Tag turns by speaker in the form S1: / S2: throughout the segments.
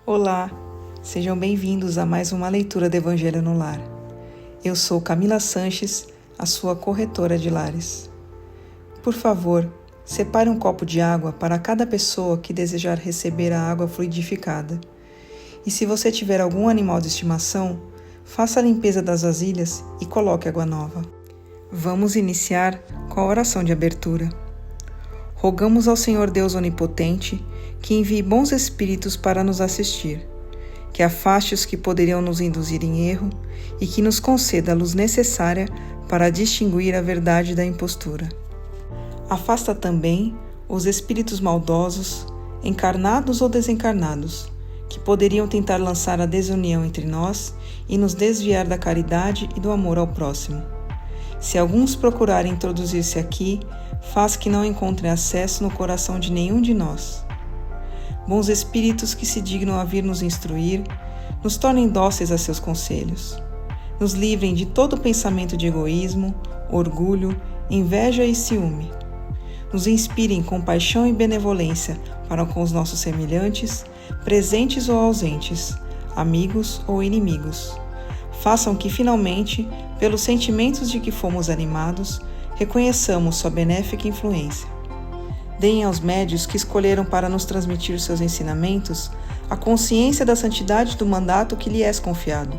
S1: Olá, sejam bem-vindos a mais uma leitura do Evangelho no Lar. Eu sou Camila Sanches, a sua corretora de lares. Por favor, separe um copo de água para cada pessoa que desejar receber a água fluidificada. E se você tiver algum animal de estimação, faça a limpeza das vasilhas e coloque água nova. Vamos iniciar com a oração de abertura. Rogamos ao Senhor Deus Onipotente que envie bons espíritos para nos assistir, que afaste os que poderiam nos induzir em erro e que nos conceda a luz necessária para distinguir a verdade da impostura. Afasta também os espíritos maldosos, encarnados ou desencarnados, que poderiam tentar lançar a desunião entre nós e nos desviar da caridade e do amor ao próximo. Se alguns procurarem introduzir-se aqui, faz que não encontrem acesso no coração de nenhum de nós. Bons espíritos que se dignam a vir nos instruir, nos tornem dóceis a seus conselhos. Nos livrem de todo pensamento de egoísmo, orgulho, inveja e ciúme. Nos inspirem compaixão e benevolência para com os nossos semelhantes, presentes ou ausentes, amigos ou inimigos. Façam que, finalmente, pelos sentimentos de que fomos animados, reconheçamos sua benéfica influência. Deem aos médios que escolheram para nos transmitir seus ensinamentos a consciência da santidade do mandato que lhe é confiado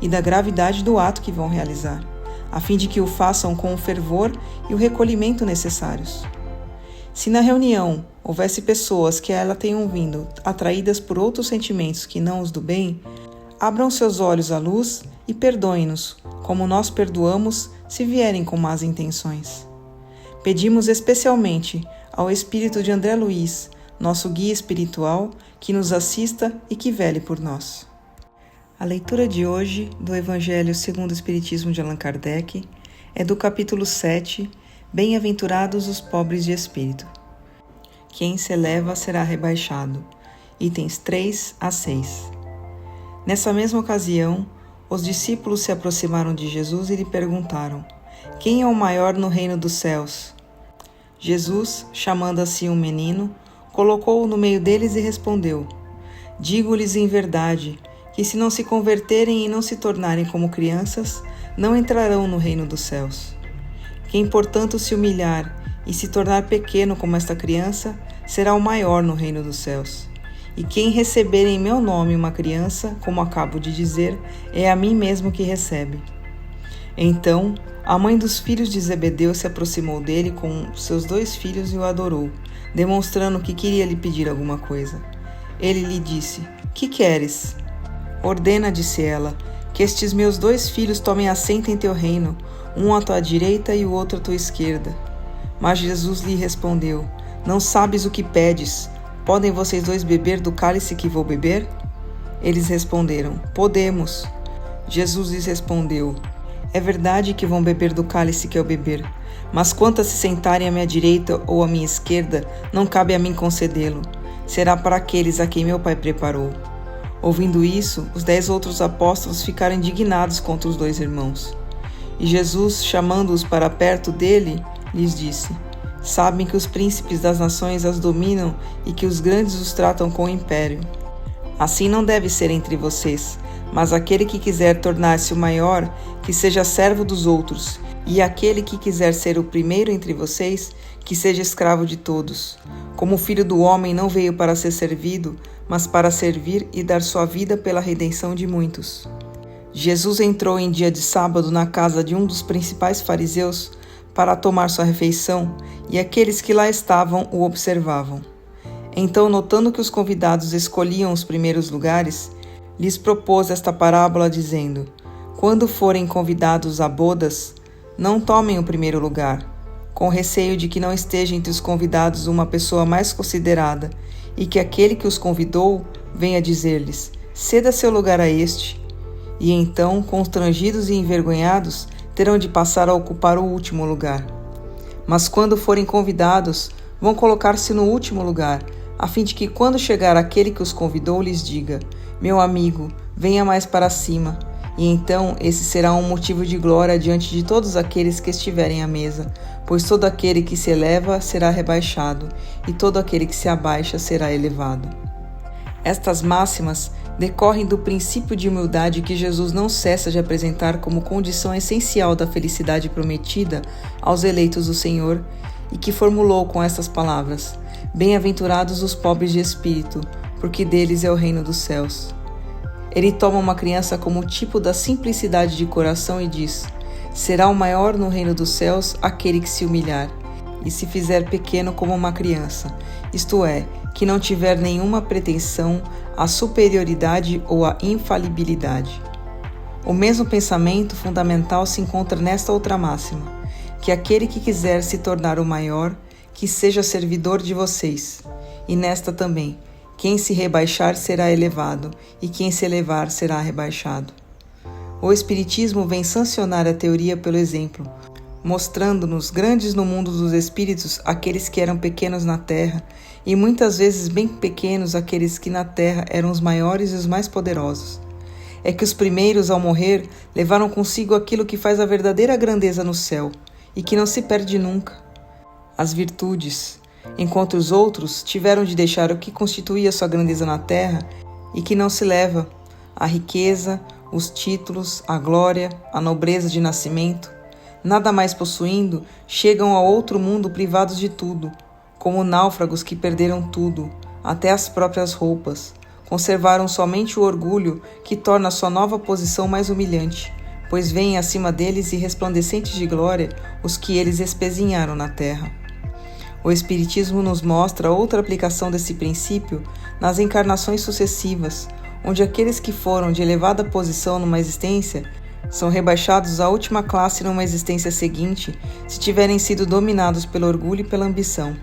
S1: e da gravidade do ato que vão realizar, a fim de que o façam com o fervor e o recolhimento necessários. Se na reunião houvesse pessoas que a ela tenham vindo atraídas por outros sentimentos que não os do bem, abram seus olhos à luz e perdoem-nos, como nós perdoamos se vierem com más intenções. Pedimos especialmente ao espírito de André Luiz, nosso guia espiritual, que nos assista e que vele por nós. A leitura de hoje do Evangelho segundo o Espiritismo de Allan Kardec é do capítulo 7, Bem-aventurados os pobres de espírito. Quem se eleva será rebaixado. Itens 3 a 6. Nessa mesma ocasião, os discípulos se aproximaram de Jesus e lhe perguntaram: quem é o maior no reino dos céus? Jesus, chamando assim um menino, colocou-o no meio deles e respondeu: digo-lhes em verdade, que se não se converterem e não se tornarem como crianças, não entrarão no reino dos céus. Quem, portanto, se humilhar e se tornar pequeno como esta criança, será o maior no reino dos céus. E quem receber em meu nome uma criança, como acabo de dizer, é a mim mesmo que recebe. Então, a mãe dos filhos de Zebedeu se aproximou dele com seus 2 filhos e o adorou, demonstrando que queria lhe pedir alguma coisa. Ele lhe disse: que queres? Ordena, disse ela, que estes meus 2 filhos tomem assento em teu reino, um à tua direita e o outro à tua esquerda. Mas Jesus lhe respondeu: não sabes o que pedes. Podem vocês 2 beber do cálice que vou beber? Eles responderam: podemos. Jesus lhes respondeu: é verdade que vão beber do cálice que eu beber, mas quanto a se sentarem à minha direita ou à minha esquerda, não cabe a mim concedê-lo. Será para aqueles a quem meu Pai preparou. Ouvindo isso, os 10 outros apóstolos ficaram indignados contra os 2 irmãos. E Jesus, chamando-os para perto dele, lhes disse: sabem que os príncipes das nações as dominam e que os grandes os tratam com império. Assim não deve ser entre vocês, mas aquele que quiser tornar-se o maior, que seja servo dos outros, e aquele que quiser ser o primeiro entre vocês, que seja escravo de todos. Como o Filho do Homem não veio para ser servido, mas para servir e dar sua vida pela redenção de muitos. Jesus entrou em dia de sábado na casa de um dos principais fariseus para tomar sua refeição, e aqueles que lá estavam o observavam. Então, notando que os convidados escolhiam os primeiros lugares, lhes propôs esta parábola, dizendo: quando forem convidados a bodas, não tomem o primeiro lugar, com receio de que não esteja entre os convidados uma pessoa mais considerada, e que aquele que os convidou venha dizer-lhes: ceda seu lugar a este. E então, constrangidos e envergonhados, terão de passar a ocupar o último lugar. Mas quando forem convidados, vão colocar-se no último lugar, a fim de que, quando chegar aquele que os convidou, lhes diga: meu amigo, venha mais para cima. E então esse será um motivo de glória diante de todos aqueles que estiverem à mesa, pois todo aquele que se eleva será rebaixado, e todo aquele que se abaixa será elevado. Estas máximas decorrem do princípio de humildade que Jesus não cessa de apresentar como condição essencial da felicidade prometida aos eleitos do Senhor e que formulou com estas palavras: Bem-aventurados os pobres de espírito, porque deles é o reino dos céus. Ele toma uma criança como tipo da simplicidade de coração e diz: Será o maior no reino dos céus aquele que se humilhar e se fizer pequeno como uma criança, isto é, que não tiver nenhuma pretensão à superioridade ou à infalibilidade. O mesmo pensamento fundamental se encontra nesta outra máxima, que aquele que quiser se tornar o maior, que seja servidor de vocês. E nesta também, quem se rebaixar será elevado, e quem se elevar será rebaixado. O Espiritismo vem sancionar a teoria pelo exemplo, mostrando-nos grandes no mundo dos espíritos aqueles que eram pequenos na terra, e muitas vezes bem pequenos aqueles que na terra eram os maiores e os mais poderosos. É que os primeiros, ao morrer, levaram consigo aquilo que faz a verdadeira grandeza no céu, e que não se perde nunca: as virtudes, enquanto os outros tiveram de deixar o que constituía sua grandeza na terra e que não se leva: a riqueza, os títulos, a glória, a nobreza de nascimento. Nada mais possuindo, chegam ao outro mundo privados de tudo, como náufragos que perderam tudo, até as próprias roupas. Conservaram somente o orgulho que torna sua nova posição mais humilhante, pois vêm acima deles e resplandecentes de glória os que eles espezinharam na terra. O Espiritismo nos mostra outra aplicação desse princípio nas encarnações sucessivas, onde aqueles que foram de elevada posição numa existência são rebaixados à última classe numa existência seguinte, se tiverem sido dominados pelo orgulho e pela ambição.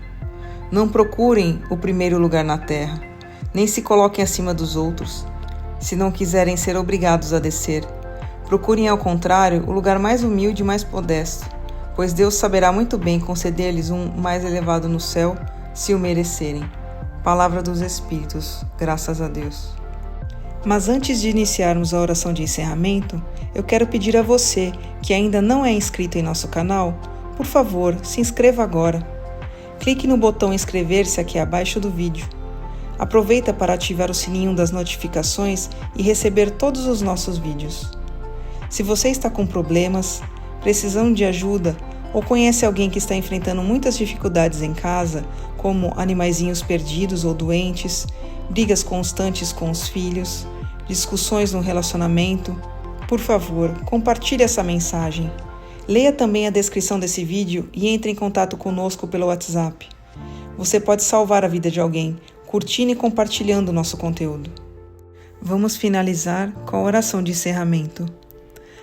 S1: Não procurem o primeiro lugar na terra, nem se coloquem acima dos outros, se não quiserem ser obrigados a descer. Procurem, ao contrário, o lugar mais humilde e mais modesto, pois Deus saberá muito bem conceder-lhes um mais elevado no céu, se o merecerem. Palavra dos Espíritos, graças a Deus. Mas antes de iniciarmos a oração de encerramento, eu quero pedir a você, que ainda não é inscrito em nosso canal, por favor, se inscreva agora. Clique no botão inscrever-se aqui abaixo do vídeo. Aproveita para ativar o sininho das notificações e receber todos os nossos vídeos. Se você está com problemas, precisando de ajuda ou conhece alguém que está enfrentando muitas dificuldades em casa, como animaizinhos perdidos ou doentes, brigas constantes com os filhos, discussões no relacionamento, por favor, compartilhe essa mensagem. Leia também a descrição desse vídeo e entre em contato conosco pelo WhatsApp. Você pode salvar a vida de alguém, curtindo e compartilhando o nosso conteúdo. Vamos finalizar com a oração de encerramento.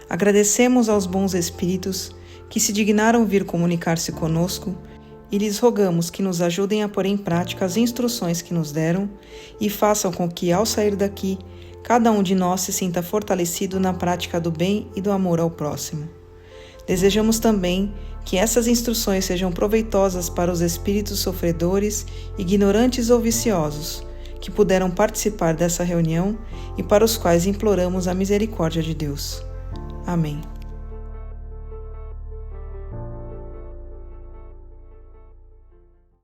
S1: Agradecemos aos bons espíritos que se dignaram vir comunicar-se conosco e lhes rogamos que nos ajudem a pôr em prática as instruções que nos deram e façam com que, ao sair daqui, cada um de nós se sinta fortalecido na prática do bem e do amor ao próximo. Desejamos também que essas instruções sejam proveitosas para os espíritos sofredores, ignorantes ou viciosos, que puderam participar dessa reunião e para os quais imploramos a misericórdia de Deus. Amém.